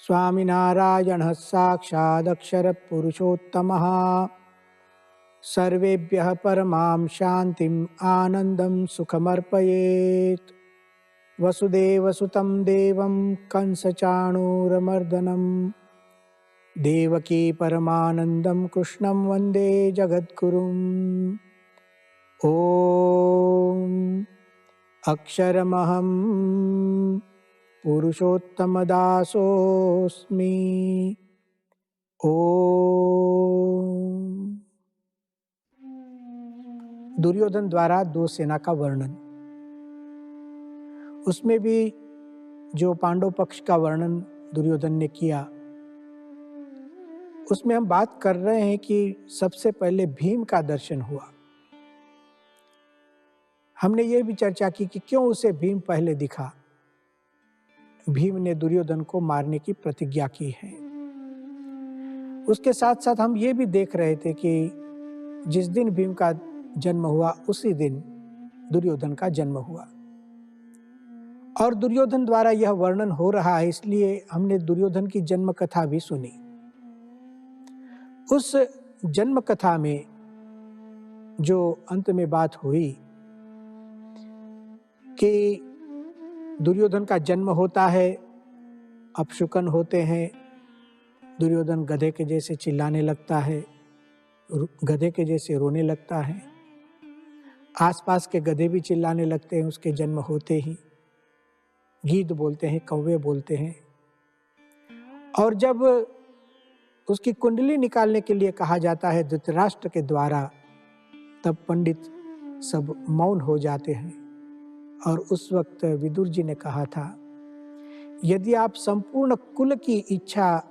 स्वामिनारायणः साक्षादक्षरपुरुषोत्तमः सर्वेभ्यः परमां शान्तिम् आनन्दं सुखमर्पयेत्। वसुदेवसुतं देवं कंसचाणूरमर्दनं देवकी परमानन्दं कृष्णं वन्दे जगद्गुरुम्। ॐ अक्षरमहं पुरुषोत्तमदासोऽस्मि। ओम। दुर्योधन द्वारा दो सेना का वर्णन। उसमें भी जो पांडव पक्ष का वर्णन दुर्योधन ने किया, उसमें हम बात कर रहे हैं कि सबसे पहले भीम का दर्शन हुआ। हमने ये भी चर्चा की कि क्यों उसे भीम पहले दिखा। भीम ने दुर्योधन को मारने की प्रतिज्ञा की है। उसके साथ साथ हम ये भी देख रहे थे कि जिस दिन भीम का जन्म हुआ उसी दिन दुर्योधन का जन्म हुआ, और दुर्योधन द्वारा यह वर्णन हो रहा है, इसलिए हमने दुर्योधन की जन्म कथा भी सुनी। उस जन्म कथा में जो अंत में बात हुई कि दुर्योधन का जन्म होता है, अपशकुन होते हैं, दुर्योधन गधे के जैसे चिल्लाने लगता है, गधे के जैसे रोने लगता है, आसपास के गधे भी चिल्लाने लगते हैं उसके जन्म होते ही, गीद बोलते हैं, कौवे बोलते हैं। और जब उसकी कुंडली निकालने के लिए कहा जाता है धृतराष्ट्र के द्वारा, तब पंडित सब मौन हो जाते हैं। और उस वक्त विदुर जी ने कहा था, यदि आप संपूर्ण कुल की इच्छा,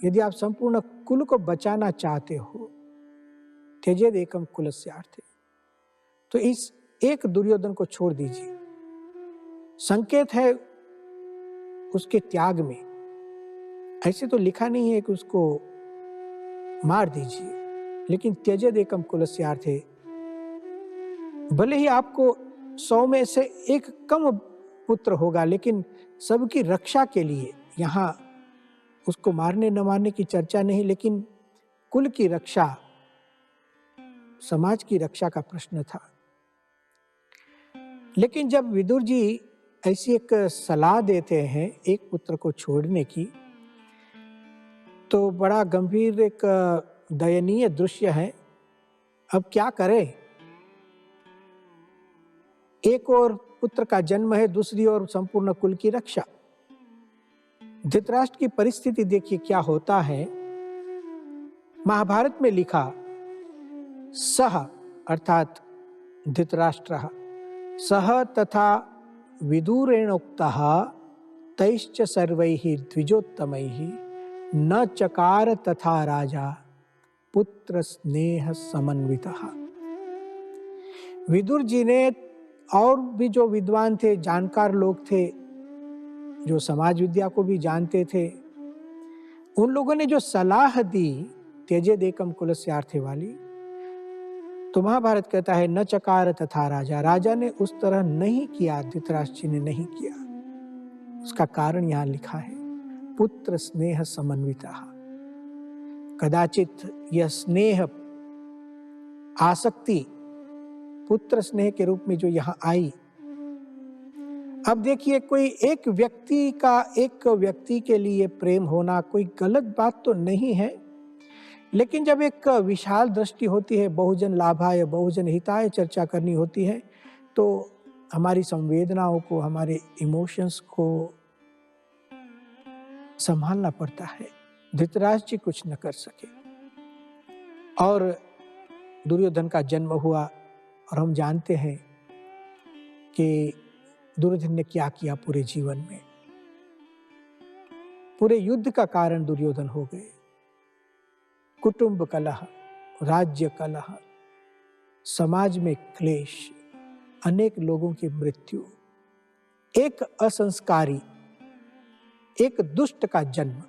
यदि आप संपूर्ण कुल को बचाना चाहते हो, त्यजेद एकम कुलस्यार्थे, तो इस एक दुर्योधन को छोड़ दीजिए। संकेत है उसके त्याग में। ऐसे तो लिखा नहीं है कि उसको मार दीजिए, लेकिन त्यजेद एकम कुलस्यार्थे, भले ही आपको 100 में से एक कम पुत्र होगा, लेकिन सबकी रक्षा के लिए, यहाँ उसको मारने न मारने की चर्चा नहीं, लेकिन कुल की रक्षा, समाज की रक्षा का प्रश्न था। लेकिन जब विदुर जी ऐसी एक सलाह देते हैं एक पुत्र को छोड़ने की, तो बड़ा गंभीर एक दयनीय दृश्य है। अब क्या करें? एक और पुत्र का जन्म है, दूसरी ओर संपूर्ण कुल की रक्षा। धृतराष्ट्र की परिस्थिति देखिए क्या होता है। महाभारत में लिखा, सह अर्थात धृतराष्ट्रः सह तथा विदुरेणोक्तः तैश्च सर्वैः द्विजोत्तमैः न चकार तथा राजा पुत्र स्नेह समन्वितः। विदुर जी ने और भी जो विद्वान थे, जानकार लोग थे, जो समाज विद्या को भी जानते थे, उन लोगों ने जो सलाह दी त्यजेद एकम कुलस्यार्थे वाली, तो महाभारत कहता है न चकार तथा राजा, राजा ने उस तरह नहीं किया, धृतराष्ट्र जी ने नहीं किया। उसका कारण यहाँ लिखा है, पुत्र स्नेह समन्वितः। कदाचित यह स्नेह, आसक्ति पुत्र स्नेह के रूप में जो यहाँ आई। अब देखिए, कोई एक व्यक्ति के लिए प्रेम होना कोई गलत बात तो नहीं है, लेकिन जब एक विशाल दृष्टि होती है, बहुजन लाभाय बहुजन हिताय चर्चा करनी होती है, तो हमारी संवेदनाओं को, हमारे इमोशंस को संभालना पड़ता है। धृतराष्ट्र जी कुछ न कर सके और दुर्योधन का जन्म हुआ। और हम जानते हैं कि दुर्योधन ने क्या किया पूरे जीवन में। पूरे युद्ध का कारण दुर्योधन हो गए। कुटुंब कलह, राज्य कलह, समाज में क्लेश, अनेक लोगों की मृत्यु, एक असंस्कारी, एक दुष्ट का जन्म।